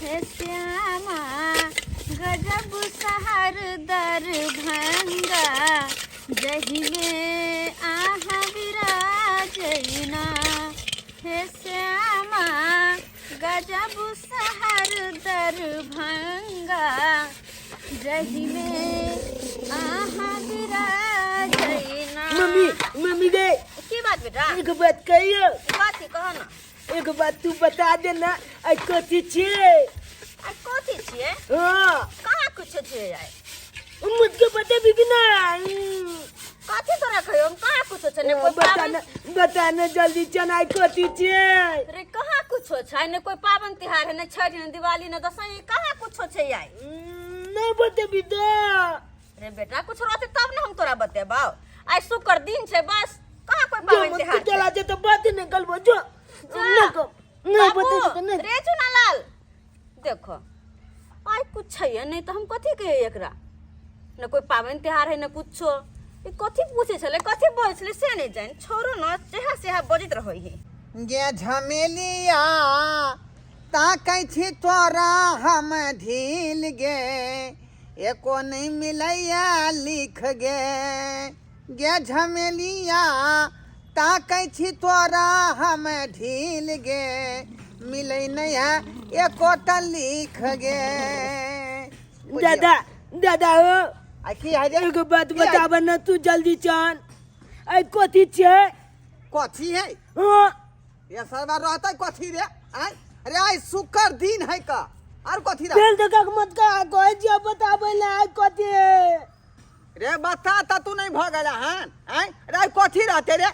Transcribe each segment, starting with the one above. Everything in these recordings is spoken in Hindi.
हे श्यामा गजब शहर दरभंगा जही में आहा विराजना। हे श्यामा गजब शहर दरभंगा जही में आहा विराजना। मम्मी रे की बात बेटा? एक बात कहियो। बात ही कहो ना। एक बात तू बता देना आई कथी छे? आ कथी छिए? हां कहाँ कुछ छिए आए? मुझको बता भी कि ना। कथी तोरा कहियो कहाँ कुछ छ ने कोई बताना जल्दी चना आई कथी छे? रे कहाँ कुछ छ ने कोई पावन त्योहार है ने छठ ने दिवाली ने दशहरा कहाँ कुछ छै आए? नहीं बता भी तो। रे बेटा कुछ रहते तब ना हम तोरा बतेबाओ। आज शुक्र दिन छै बस कहाँ कोई पावन त्योहार जो चला जे तो बात निकल बो जो नहीं बता तो नहीं। रे चुनालाल देखो आई कुछ है नहीं तो हम कथी कहे एकरा न कोई पावन त्योहार है न कुछो ई कथी पूछे छले कथी बोल छले से नहीं जान छोरो न सेहा सेहा बजित रहई है। गे झमेलिया ताकै छी तोरा हम ढील गे एको नहीं मिलैया लिख गे। गे झमेलिया ताकै छी तोरा हम ढील गे मिलै नहीं है एको त लिख गे। दादा दादा हो आ की है रे? एक बात बताब ना तू जल्दी चल आई कथी छे? कथी है हां ये सरवा रहता कथी रे? आय अरे आज शुक्र दिन है का और कथी रे? तेल तक मत का कोई जे बताबे ना आई कथी है? रे बता ता तू नहीं भ गला हन आय रे कथी रहते रे?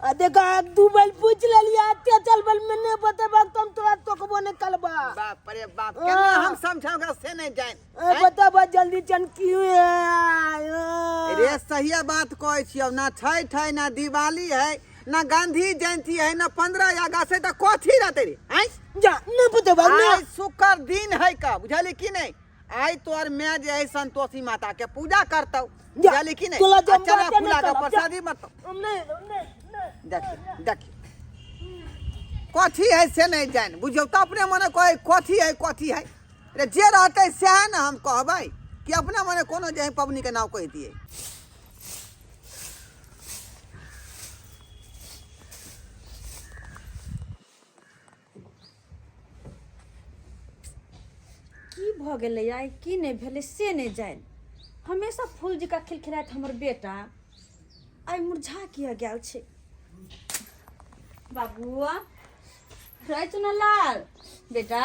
आ देखा दू बैल पूछ लिया ते चल बल में नहीं बताबा तुम तोरा तोकबो ने कलबा। बाप रे बाप केना हम समझाऊंगा से नहीं जान बताबा जल्दी चल क्यों है? रे सही बात कहै छियौ ना छठ है ना दिवाली है ना गांधी जयंती है ना 15 अगस्त है त कथी रहते रे? आय जा नहीं बताबा ना आज शुक्र दिन है का बुझली कि नहीं? आई तोर मैं जे है संतोषी माता के पूजा करतौ बुझली कि नहीं? तोला जब चला बात फूला का नहीं प्रसादी मत नहीं देखिए देखिए कथी है से नहीं जान बुझौ तो अपने मने कहे कथी है रे जे रहते से ना हम कहबै कि अपने मने कोनो जे पबनी के नाम कह दिए। की भ गेलै आइ की नहीं भेले से नहीं जान हमेशा फूल जी का खिलखिलात हमर बेटा आई मुरझा किया गेल छे। बाबूआ रे चुनालाल बेटा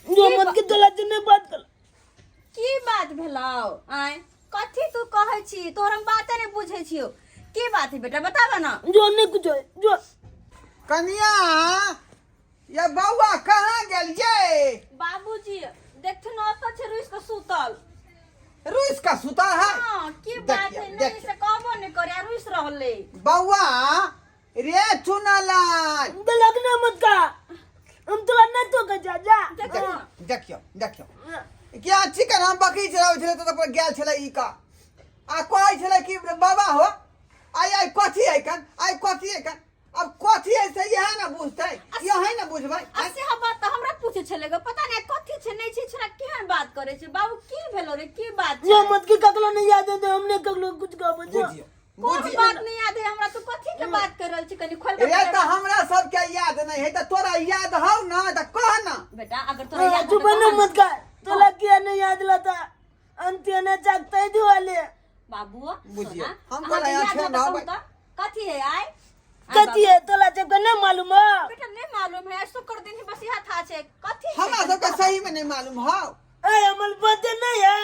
जो मत के तोला जने बात कर की बात भेलाओ आय कथी तू कहै छी तोहर हम बाते नहीं बुझै छियो की बात है बेटा बताबा ना। जो नहीं कुछ है जो कन्या ये बौआ कहाँ गेल ये? बाबूजी देखथुन ओतऽ छै रुइस के सुतल। रुइस का सुता है? हां की बात है नहीं से कहबो नहीं करे रुइस रहले। बौआ रे चुनाला लगना मत का हम तोला नहीं तो जा जा देखियो देखियो क्या चिकन हम बकरी चलाबै छले त पर गेल छले ई का आ कहै छले कि बाबा हो आई कथी है कन आई कथी है कन अब कथी है से यह ना बुझतै यही ना बुझबै। असे हम बात त हमरा पूछे छले ग पता नहीं कथी छै नहीं छै छोरा केहन बात करे छै बाबू की भेलो रे की बात जो छै? मत के ककलो नहीं याद है हमने ककलो कुछ का बुझो बुझियो कोन बुझियो बात नहीं याद है हमरा तो कथी के बात कर रहल छी कनी खोल के रे त हमरा सब के याद नहीं है त तोरा याद हौ ना त कह ना बेटा अगर तोरा याद तू बनो मत का तोला क्या नहीं याद लाता अंत्य ने जागते दिवाले बाबू बुझियो हम हम बोला याद है ना कथी है आय कथी है तोला जब नहीं मालूम है? बेटा नहीं मालूम है शुक्र दिन ही बस यह था छे कथी है? हमरा सब के सही में नहीं मालूम हौ। ए अमल बते नहीं है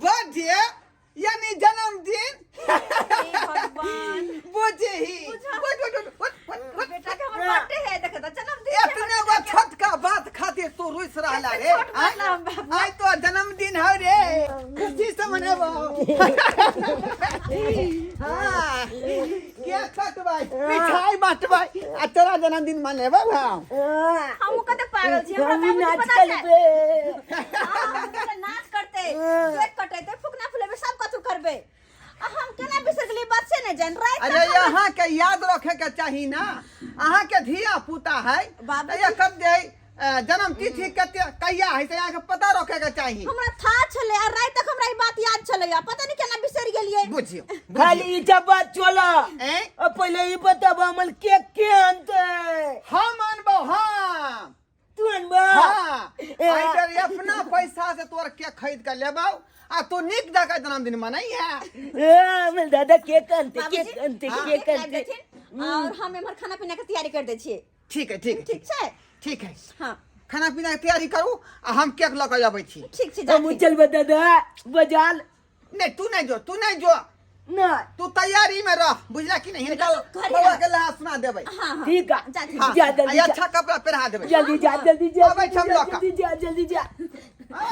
बर्थडे यानी जन्मदिन हे भगवान बुझे ही बेटा के हमर बर्थडे है देख त जन्मदिन इतने वो छोटका बात खातिर तू रुस रहला रे छोट मतलब बाबू। आज तो जन्मदिन है रे खुशी से मनाबो। हां क्या छोट भाई मिठाई बांटबै आ तोरा जन्मदिन मनेबो हम हम कते पागल छी हमरा हम बाबू नाच पता है करबे हां नाच करते केक कटेते फुकना फुलेबे सब कछु करबे हम केना बिसर गेली बात से नहीं जान रात अरे यहाँ के याद रखे के चाहिए ना अहाँ के धिया पुता है बाबूजी। ये कब दे जन्म तिथि कते कहिया है से अहाँके पता रखे के चाहिए। हमरा था छले आ रात तक हमरा ई बात याद छले पता नहीं केना बिसर गेलिए। बुझियो खाली ई सब बात चला हैं? अब पहले ई बताब हमल के आनते हम अनबो हम तू अनबा हाँ आइडर अपना पैसा से तोर केक खरीद के लेबो आ तू निक जगह जन्मदिन मनाई है। हमल दादा केक आनते बाबूजी, केक आनते और हम एमहर खाना पीना के तैयारी कर दे छिए। ठीक है ठीक है ठीक छै? ठीक है हां खाना पीना के तैयारी करू आ हम केक लऽ के आबै छी। ठीक छै हम चल दादा बजाल नहीं तू नहीं जो ना तू तैयारी में रह बुझला कि नहीं हिनका घर बाबा जा। के लहा सुना देबै। हां हां ठीक है जा ठीक हाँ, जा जल्दी आ जा। अच्छा कपड़ा पहना देबै। जल्दी जा अबै छम लऽ कऽ। जल्दी जा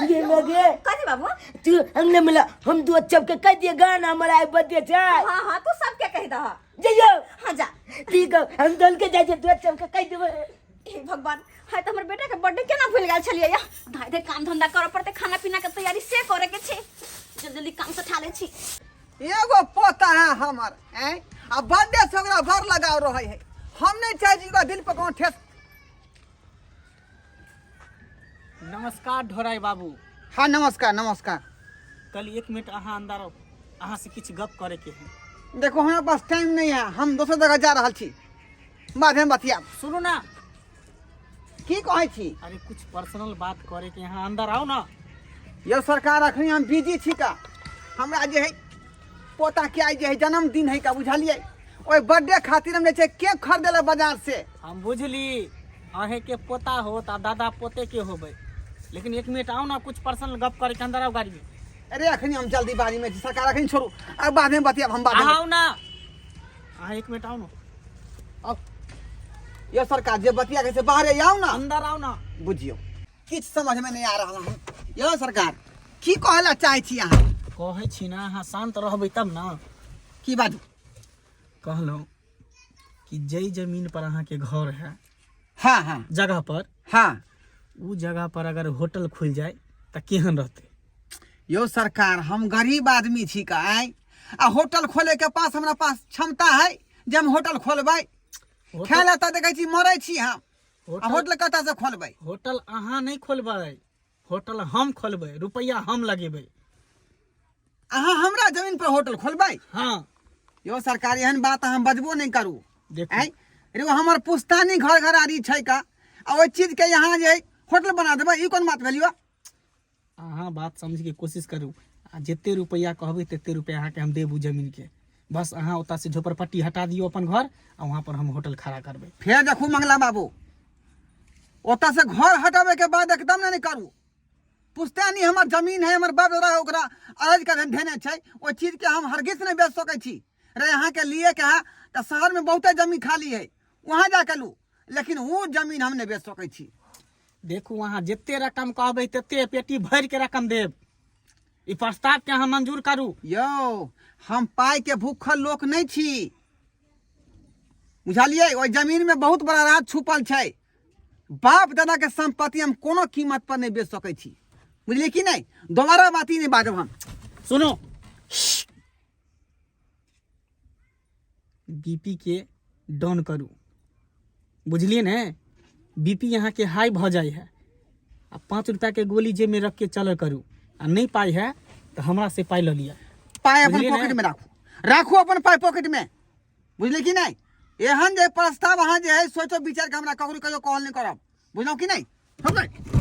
ये लगे कथी बाबू? तू हमने मिला हम दो सबके कह दिए गाना हमारा आई बर्थडे छै हां हां तू सबके कह दह। जइयो हां जा। ठीक है हम दोल के जाए दो सबके कह देबै। हे भगवान हाय तो हमर बेटा के बर्थडे केना भूल गेल छलिए या धाय दे काम धंधा करे पड़ते खाना पीना के तैयारी से करे के छै जल्दी जल्दी काम से ठा ले छी। एगो पोता है हमर हैं आ बर्थडे से ओकरा भर लगाव रहे है। हम नहीं चाहे जी ओकरा दिल पर कोनो ठेस। नमस्कार ढोराई बाबू। हाँ नमस्कार नमस्कार। कल 1 मिनट अहाँ अंदर आओ, अहाँ से किछ गप करे के है। देखो हमारे पास टाइम नहीं है हम दोसर जगह जा रहल छी बादे में बतियाब। सुनो ना की कहै छी? अरे कुछ पर्सनल बात करे के यहाँ अंदर आओ ना। यो सरकार अखनी हम बिजी छी का हमरा जे है पोता के आई जे है जन्मदिन है का बुझलिए ओए बर्थडे खातिर हम जे छै केक खरीदेला बाजार से। हम बुझली अहे के पोता हो ता दादा पोते के होबे, लेकिन 1 मिनट आओ ना कुछ पर्सनल गप करे के अंदर आओ गाड़ी में। अरे अखनी हम जल्दीबाजी में छी सरकार अखनी छोड़ू अब बाद में बतियाब हम बाद में। आओ ना अहाँ 1 मिनट आओ ना, अब यो सरकार जे बतिया के से बाहर आओ ना अंदर आओ ना। बुझियो किछ समझ में नहीं आ रहा हम। यो सरकार की कहला चाहे छी अहाँ? कहै छी ना अहाँ शांत रहबै तब ना। की बाजू? कहलौं कि जई जमीन पर अहाँ के घर है हाँ हाँ जगह पर, हाँ उ जगह पर अगर होटल खुल जाए त केहन रहते? यो सरकार हम गरीब आदमी छी का आय आ होटल खोले के पास हमरा पास क्षमता है जे हम होटल खोलबै? खेला त देखै छी मरै छी हम आ होटल कतऽ से खोलबै? होटल अहाँ नहीं खोलबै, होटल हम खोलबै, रुपया हम लगेबै। अहाँ हमरा जमीन पर होटल खोलबै? हाँ यो सरकार एहन बात अहाँ बजबो नहीं करू। देखू आय रे हमर पुश्तानी घर घरारी छै का आ ओइ चीज के यहाँ जे होटल बना देबै ई कोन बात भेलियो? अहाँ बात समझ के कोशिश करू आ जते रुपया कहबै तते रुपया अहाँ के हम देबू जमीन के। बस अहाँ ओता से झोपड़पट्टी हटा दियो अपन घर आ वहाँ पर हम होटल खड़ा करबै। फेर देखू मंगला बाबू ओतऽ से घर हटावे के बाद एकदम नहीं करू। पुश्तानी हमर जमीन है हमर बाप दादा ओकरा अरज के देने छै ओइ चीज के हम हरगिज नहीं बेच सकै छी। रे यहाँ के लिए के है तो शहर में बहुते जमीन खाली है वहाँ जाके लू लेकिन वो जमीन हम नहीं बेच सकै छी। देखू अहाँ जते रकम कहबै तते पेटी भर के रकम देब। ई प्रस्ताव के अहाँ मंजूर करू। यो हम पाई के भूखल लोक नहीं छी बुझलिए। ओइ जमीन में बहुत बड़ा राज छुपल छै। बाप दादा के संपत्ति हम कोनो कीमत पर नहीं बेच सकै छी बुझलिए कि नहीं? दोबारा बात ही नहीं बाजब हम। सुनो बीपी के डाउन करू बुझलिए ने? बीपी यहाँ के हाई भ जाए है आ 5 रुपया के गोली जेब में रख के चल करू आ नहीं पाई है तो हमरा से पाई ल लिया। पाई अपन बुझलिए पॉकेट ने? में राखू राखू अपन पाई पॉकेट में बुझलिए कि नहीं? एहन जे प्रस्ताव अहाँ जे है सोचो विचार के हमरा ककरो कहियो कहल नहीं करब बुझलौ कि नहीं? हम नहीं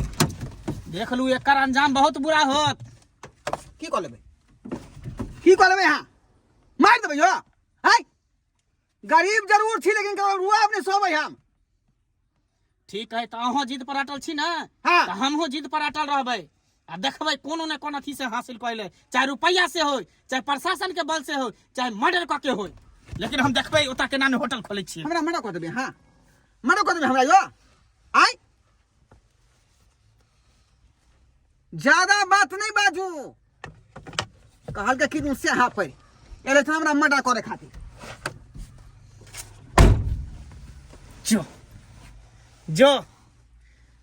देख लू एकर अंजाम बहुत बुरा होत। की कह लेबै? की कह लेबै? हाँ मार देबै हो। हाय गरीब जरूर छी लेकिन ककरो रुआ अपने सोबै हम। ठीक है तो अहों जिद पर अटल छी ना हाँ। तो हमहू जिद पर अटल रहबै आ देखबै कोनो न कोनो अथी से हासिल कैले, चाहे रुपया से हो चाहे प्रशासन के बल से हो चाहे मर्डर क के हो, लेकिन हम देखबै ओता के नाम होटल खोले छी। हमरा मना कह देबै। हाँ मना कह देबै हमरा यो। आय ज्यादा बात नहीं बाजू कहल के कि से हाँ पे एले त हमरा मर्डर करे खातिर। जो जो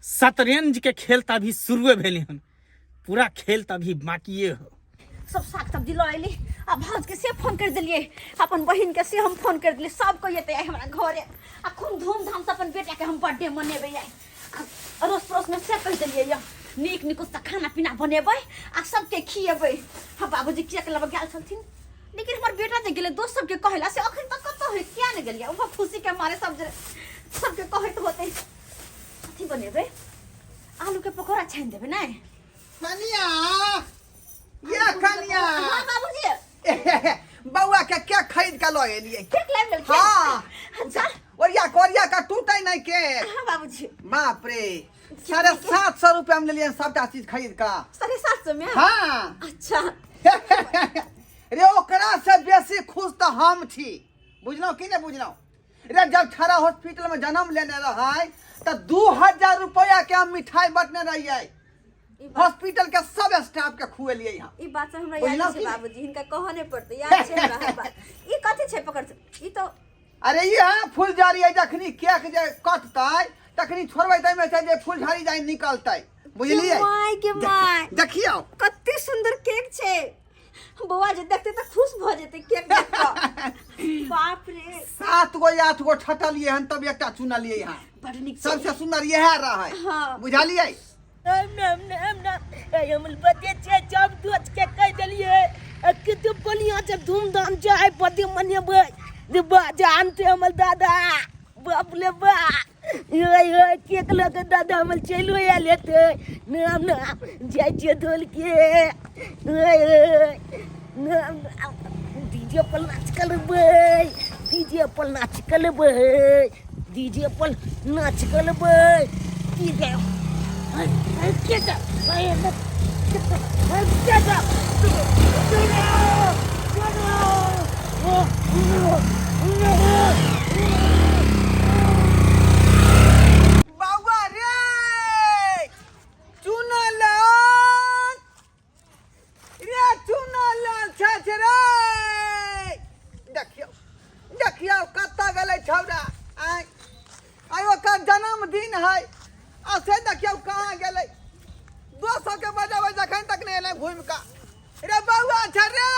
शतरंज के खेल तभी शुरू भेले हन, पूरा खेल तभी बाकिए हो। सब साग सब्जी लो अली आ भाज के से फोन कर दिलिए अपन बहन के से हम फोन कर दिलिए सब को ये हमरा घरे आ खूब धूमधाम से अपन बेटा के हम बर्थडे मनेबे आई अड़ोस पड़ोस में से कह दिलिए या नीक निकुत सा खाना पीना बनेबै आ सबके खिएबै। हाँ बाबूजी किया के लबा गेल छलथिन, लेकिन हमर बेटा जे गेलै दोस्त सबके कहला से अखन तक कतौ है किया ने गेलिया। ओहो खुशी के मारे सबके कहैत होतै अथी बनेबै, आलू के पकौड़ा छानि देबै नै। कनिया ये कनिया हाँ बाबूजी बउआ के क्या खरीद के लए एलिए? केक लाइव लेल। हाँ अच्छा ओरिया का टूटे नहीं केक। हाँ बाबूजी बाप रे 750 रुपया में ले सबटा चीज खरीद का। 750 में। हाँ अच्छा रे ओकरा से बेसी खुश तो हम थी, बुझलो कि नहीं बुझलो? रे जब छड़ा हॉस्पिटल में जन्म लेने रहा तो 2000 रुपया के हम मिठाई बटने रहिए, हॉस्पिटल के सब स्टाफ के खुएलिए यहाँ। ई बात से हमरा बुझलौं याद कि छै नहीं? बाबूजी, हिनका कहने पड़तै याद छै हमरा हर बात। ई कथि छै पकड़ ई तो अरे ये फूलझड़ी है, जखनी केक जे कटतै तखनी छोड़बै तै में से जे फूलझड़ी जाई निकलतै, बुझलिए? माय के माय देखियो कत्ते सुंदर केक छै, बौआ जे देखते त खुश भ जेतै केक देख के। बाप रे 7 गो 8 गो ठटलिए हन तब एकटा चुनलिए यहाँ। बड़ नीक छै। सबसे सुंदर यह रहा है। हाँ। बुझलिए? हमल बदे छे जब दोस्त के कह देलिए कितु बढ़िया से धूमधाम से आइ बदे मनेबै जे जानते हमल दादा बाप ले बा ये केक लगे दादा हमल चलो आयल हेतै नाम नाम जाय छै ढोल के डीजे पर नाच करबै, डीजे पर नाच करबै, डीजे पर नाच करबै। की गयो बाबा रे चुनलाल रे चुनलाल छछ रे। देखियो देखियो कत्ता गेलै छौड़ा। आइ ओकर जन्मदिन है, आ से देखियो कहाँ गेलै। 200 के बजाबै जखन तक नहीं एलै घूम का। रे बउआ छ रे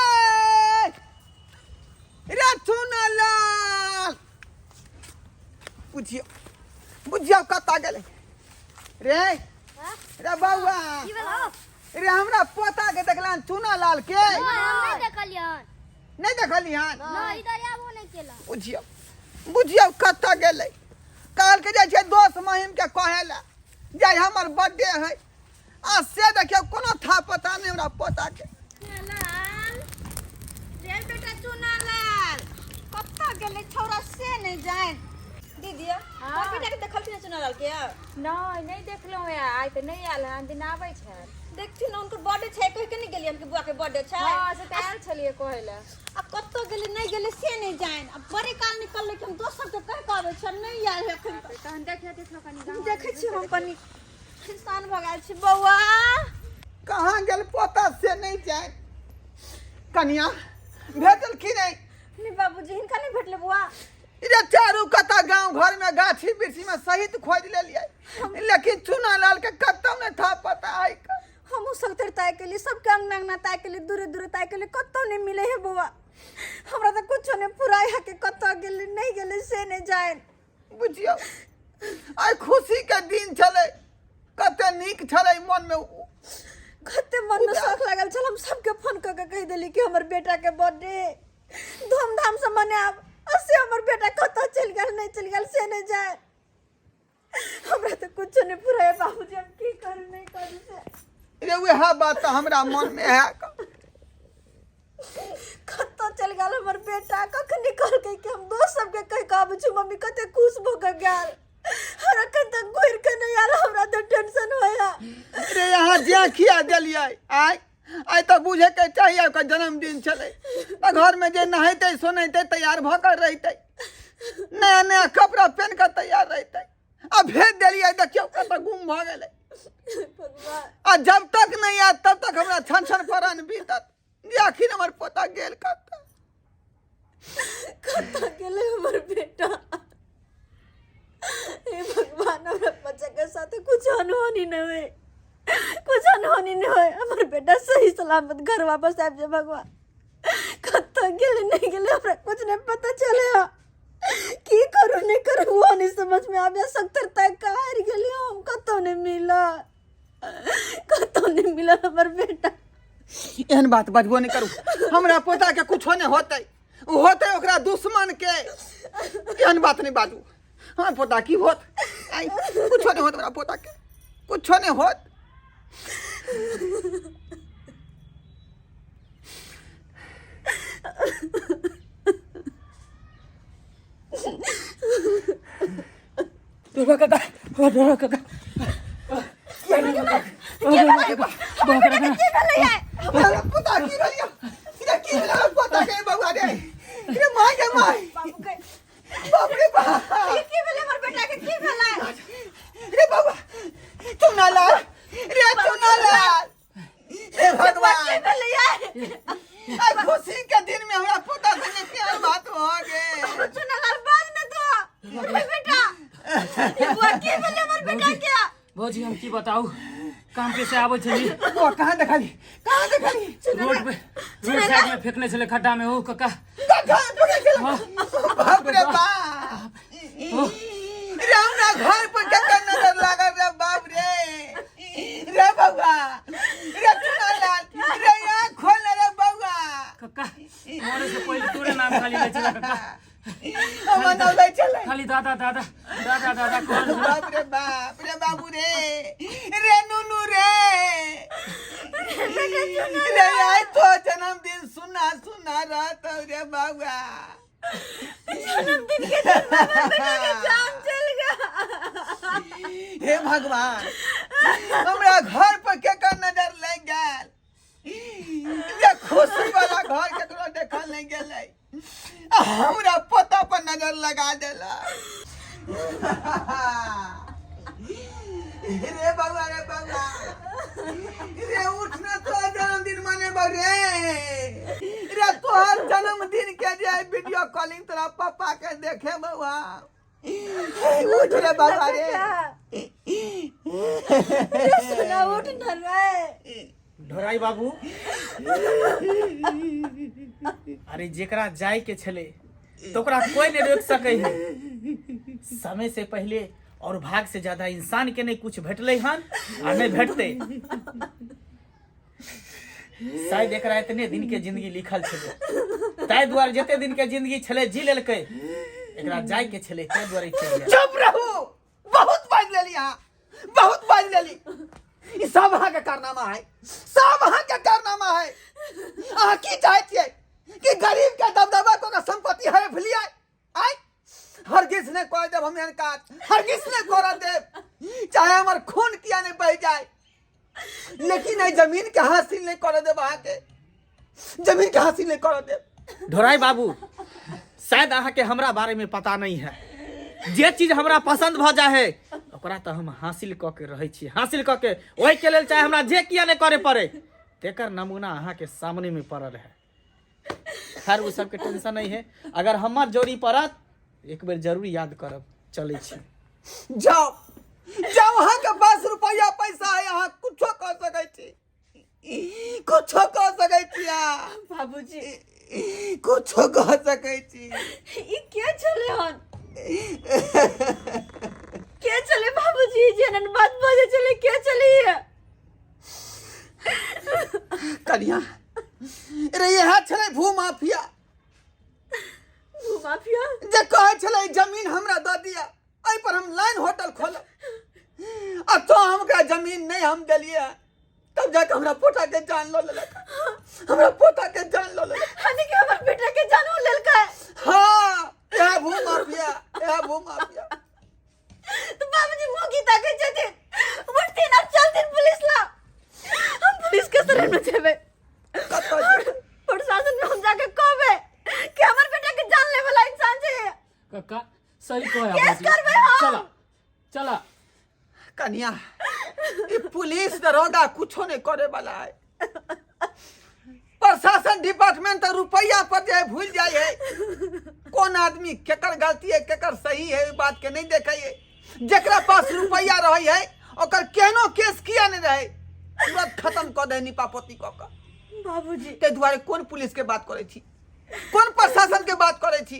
रे चुनलाल बुझियो बुझियो कत्ता गेलै रे। रे बउआ रे हमरा पोता के देखलान चुनलाल के नहीं देखलिहन। बुझियो बुझियो कत्ता गेलै। काल के जाय छै दोस्त महिम के कहेला जाय हमर बर्थडे है, आ से देखियो कोनो था पता नहीं हमरा पोता के। रे बेटा चुनालाल कत्ता गेलै छौरा से नहीं जान। दीदी और बेटा के देखलथिन चुनालाल के? नहीं देखलो है, आइ त नहीं आयल हन, दिन आबै छै। देखथिन उनकर बर्थडे छै कहि के नहीं गेलियन कि बुआ के बर्थडे छै। हां से त आयल छलिए कहैले। अब कत्तो गेलै नहीं गेलै से नहीं जान। अब बड़े काल निकलले कि हम दोस्त सब के कह के आबै छ नहीं आयल एखन तक। तहन देखलो कनी गाँव देखै छी हम कनी इंसान भगाल छी। बौआ कहाँ गेल पोता से नहीं जाए। कनिया भेटल कि नहीं? नहीं बाबूजी हिनका नहीं भेटले बुआ। रे चारू कता गांव घर में गाछी बिरछी में सहित खोज ले लिया, लेकिन चुनालाल के कत्तो नहीं था पता है। हमहू सब तर ताय के लिए सबके अंगना अंगना ताय के लिए दूरे दूरे ताय के लिए कत्तो नहीं मिले है बुआ। हमरा तो कुछ नहीं पूरा है के कत्तो गेले नहीं गेले से नहीं जाए। बुझियो आई खुशी के दिन छले, कते नीक छले मन में। कते मन में शौक लागल छल, हम सबके फोन क के कह देली कि हमर बेटा के बर्थडे धूमधाम से मनाब। असे हमर बेटा कत्तो चल गेल नहीं चल गेल से नहीं जाए। हमरा तो कुछ नहीं पूरा है बाबूजी, हम की करू नहीं करू से। रे वह बात तो हमरा मन में है। कत्तो चल गेल हमर बेटा, कखन निकल के कि हम दोस्त सबके कह के आबै छी मम्मी कते खुश भ के गेल। हमरा कते घुर के नहीं आल, हमरा तो टेंशन होया। रे यहाँ जे खिया देलिए आई तो बुझे के चाहिए ओकर जन्मदिन छले, तो घर में जे नहेते सोनेते तैयार भकर रहते, नया नया कपड़ा पहन कर तैयार रहते। अब भेज दिलिए देखियो कत गुम भ गेले। भगवान आ जब तक नहीं आत तब तक हमरा छन छन परान बीतत जे आखिर हमर पोता गेल कत। कत्तो गेले हमर बेटा। हे भगवान हमरा बच्चा के साथ कुछ अनहोनी न होए, कुछ अनहोनी न होए। हमर बेटा सही सलामत घर वापस आबि जाए भगवान। कत्तो गेले नहीं गेले हमरा कुछ नहीं पता चले। की करू नहीं करू वो नहीं समझ में आवे। 70 तक हार गेली हम, कतो नहीं मिला हमर बेटा। एहन बात बजबो नहीं करू। हमरा पोता के कुछो नहीं होते, होते ओकरा दुश्मन के। एहन बात नहीं बाजू। हाँ पोता की होत, आई कुछो नहीं होत हमरा पोता के, कुछो नहीं होत। हमरा पोता की भेलिया, इधर की भेलिया पोता के बउआ रे। रे माय गे माय, बाप रे बाप, की भेले हमर बेटा के, की भेले? रे बउआ चुना लाल, रे चुना लाल, हे भगवान की भेले यार? आज खुशी के दिन में हमरा पोता संगे प्यार बात हो गे। चुनालाल बाज न तो हमर बेटा, ये बुआ की भेले हमर बेटा के? भौजी हम की बताऊ, काम पे से आबै छली, वो कहाँ देखली, कहाँ देखली? रोड साइड में फेंकने छले खड्डा में। ओ काका कहाँ पड़े चला? बाप रे बाप, रे हमरा घर पर केकर नजर लागल रे बाप रे। रे बउआ, रे चुना लाल, रे आँख खोल रे बउआ। काका मोरे से पहले तोरे नाम खाली ले चला काका, हमर नाम ले चले। खाली दादा दादा दादा दादा कौन छला? बाप रे बाप, रे बाबू रे, रे नुनू रे, रे आज तो जन्मदिन सुना सुना रहत रे बउआ। जन्मदिन के दिन में हमर बेटा के जान चल गया। हे भगवान, हमरा घर पर केकर नजर लग गेल। ये खुशी वाला घर केकरो देखल नहीं गेलै, हमरा पोता पर नजर लगा देला। रे बउआ, रे बउआ, रे उठ न, तो जन्मदिन मनेबो रे। रे तोहर जन्मदिन के जे वीडियो कॉलिंग तोरा पापा के देखे बउआ। उठ रे बउआ रे। सुना उठ न रे। ढोराई बाबू, अरे जेकरा जाय के छले तो ओकरा कोई नहीं रोक सके है। समय से पहले और भाग से ज्यादा इंसान के नहीं कुछ भेटले हन और नहीं भेटते। शायद एकरा इतने दिन के जिंदगी लिखल छले, ताई द्वार जते दिन के जिंदगी छले जी लेलकै, एकरा जाय के छले ताई द्वार चल गया। चुप रहू, बहुत बाज लेली अहाँ, बहुत बाज लेली। ई सब अहाँ के कारनामा है, सब अहाँ के कारनामा है। अहाँ की चाहै छियै कि गरीब के दबदबा को के संपत्ति है भलियै? आय हरगिज नहीं कर देब हम एहन काज, हरगिज नहीं कर देब, चाहे हमर खून किया नहीं बह जाए, लेकिन आई जमीन के हासिल नहीं कर देब। अहाँ के जमीन के हासिल नहीं कर देब। ढोराई बाबू, शायद अहाँ के हमरा बारे में पता नहीं है। जे चीज हमरा पसंद भ जाए है ओकरा तो हम हासिल क के रहे छी, हासिल क के ओहि के लेल चाहे हमरा जे किया नहीं करे पड़े, तेकर नमूना अहाँ के सामने में पड़ल है। खैर वो सब के टेंशन नहीं है, अगर हमर जोड़ी पड़त एक बेर जरूर याद करब। चले छी, जाओ जाओ, अहाँ के पास रुपया पैसा है, अहाँ कुछो कर सकै छी, कुछो कर सकै छी अहाँ। बाबूजी कुछो कर सकै छी। ई के चले हन, के चले बाबूजी? जनन बात बोले चले, के चले ये? कन्या रे यह छले भूमाफिया, भूमाफिया जे कहै छले जमीन हमरा द दिया, एहि पर हम लाइन होटल खोलब। अब तो हमका जमीन नहीं हम देलिए, तब जाके हमरा पोता के जान लो लेलक, हमरा पोता के जान लो लेलक। हनी के हमर बेटा के जानो लेलकै। हाँ, यह भूमाफिया, यह भूमाफिया। तो बाबूजी मोगी ताके जते उठती ना, चल दिन पुलिस ला, हम पुलिस के शरण में जेबे। प्रशासन में हम जाके कहबे कि हमर बेटा के जान ले वाला इंसान छै। काका सही कहे केस भौजी, करबे हम। चला चला। कन्या ये पुलिस दरोगा कुछो नहीं करे वाला है। प्रशासन डिपार्टमेंट तो रुपया पर जाए भूल जाए है, कौन आदमी केकर गलती है केकर सही है बात के नहीं देखे है। जेकरा पास रुपया रही है ओकर केनो केस किया नहीं रहे, तुरंत खत्म कर दे निपापोती क के। बाबूजी ते दुआरे कौन पुलिस के बात करे छी, कौन प्रशासन के बात करे छी?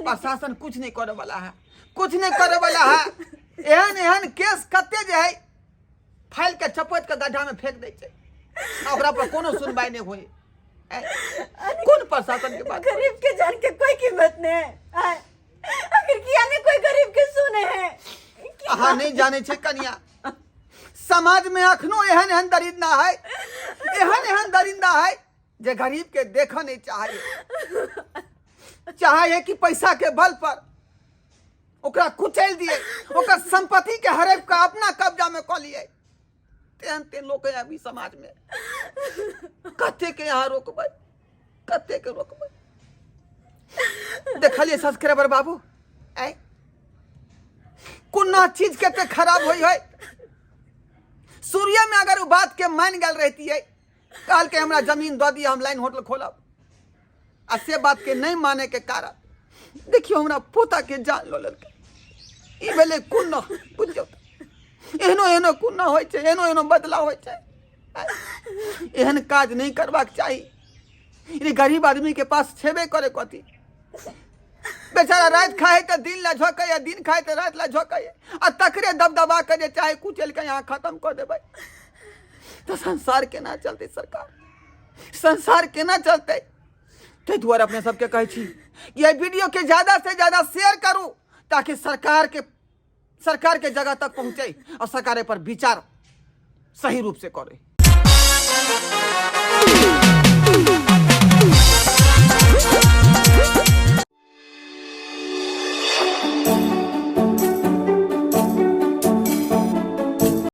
प्रशासन कुछ नहीं करे वाला है, कुछ नहीं करे वाला है। एहन एहन केस कते जे है फाइल के चपोत के गड्ढा में फेंक दै छै, ओकरा पर कोनो सुनवाई नहीं होई। कौन प्रशासन के बात? गरीब के जान के कोई कीमत नहीं है। आखिर किया ने कोई गरीब के सुने हैं? अहाँ नहीं जाने छे कन्या, समाज में अखनो एहन एहन दरिंदा है, एहन एहन दरिंदा है जे गरीब के देखा नहीं चाहे कि पैसा के बल पर ओकरा कुचल दिए, ओकर संपत्ति के हड़प के अपना कब्जा में क लिए। तेन लोग है अभी समाज में, कते के यहाँ रोकबै, कते के रोकबै। देखलिए सब्सक्राइबर बाबू, कुन्ना चीज के खराब होई है। सूर्य में अगर वो बात के मान गल रहती है, कल के हमरा जमीन दो दिया, हम लाइन होटल खोलब, आ से बात के नहीं माने के कारण देखियो हमरा पोता के जान लो ललके। ई भेले कुन्ना, बुझियो एहनो एहनो कुन्ना होय छै, एहनो एहनो बदला होय छै। एहन काज नहीं करबाक चाहिए। गरीब आदमी के पास छेबे करे कथी, बेचारा रात खाए तो दिन ला झोंके, दिन खाए तो रात ला झोंके, आ तकरे दबदबा के जे चाहे कुचल के यहाँ खत्म कर देबै तो संसार केना चलते? सरकार संसार केना चलते? ते दुआरे अपने सबके कहै छी ये वीडियो के ज्यादा से ज्यादा शेयर करू, ताकि सरकार के जगह तक पहुंचे और सरकार पर विचार सही रूप से करे।